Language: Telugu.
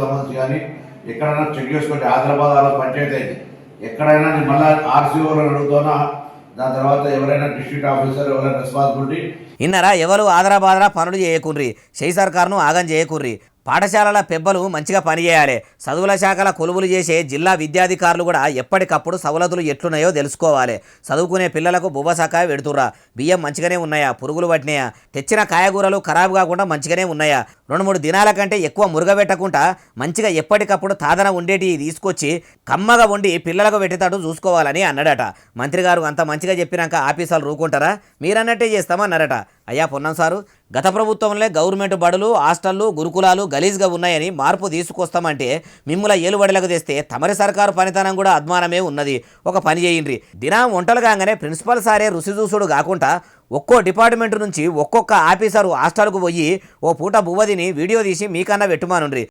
సంబంధించి కానీ ఎక్కడైనా చెక్ చేసుకోండి. ఆదిలాబాద్ పంచాయతీ అయితే ఎక్కడైనా మళ్ళీ ఆర్సీఓలను అడుగుతానా, దాని తర్వాత ఎవరైనా డిస్ట్రిక్ట్ ఆఫీసర్ ఎవరైనా రెస్పాన్సిబిలిటీ. ఇన్నరా ఎవరు ఆదరాబాదరా పనులు చేయకుర్రి, షెయి సర్కార్ను ఆగం చేయకుర్రి. పాఠశాలల పెబ్బలు మంచిగా పనిచేయాలి. చదువుల శాఖల కొలువులు చేసే జిల్లా విద్యాధికారులు కూడా ఎప్పటికప్పుడు సవలతులు ఎట్లున్నాయో తెలుసుకోవాలి. చదువుకునే పిల్లలకు బువ్వసకాయ పెడుతుర్రా, బియ్యం మంచిగానే ఉన్నాయా, పురుగులు పట్టినాయా, తెచ్చిన కాయగూరలు ఖరాబు కాకుండా మంచిగానే ఉన్నాయా, 2-3 దినాల కంటే ఎక్కువ మురుగబెట్టకుండా మంచిగా ఎప్పటికప్పుడు తాదన ఉండేటి తీసుకొచ్చి కమ్మగా వండి పిల్లలకు పెట్టేటట్టు చూసుకోవాలని అన్నాడట. మంత్రి గారు అంత మంచిగా చెప్పినాక ఆఫీసర్లు రూకుంటారా? మీరన్నట్టే చేస్తామన్నారట. అయ్యా పొన్నం సారు, గత ప్రభుత్వంలో గవర్నమెంట్ బడులు, హాస్టళ్ళు, గురుకులాలు గలీజ్గా ఉన్నాయని మార్పు తీసుకొస్తామంటే మిమ్ముల ఏలుబడిలకు తెస్తే తమరి సర్కారు పనితనం కూడా అద్మానమే ఉన్నది. ఒక పని చేయండి, దినం వంటలు కాగానే ప్రిన్సిపల్ సారే రుచి చూసుడు కాకుండా ఒక్కో డిపార్ట్మెంట్ నుంచి ఒక్కొక్క ఆఫీసరు హాస్టల్కు పోయి ఓ పూట బువ్వదిని వీడియో తీసి మీకన్నా పెట్టుమానుండ్రి.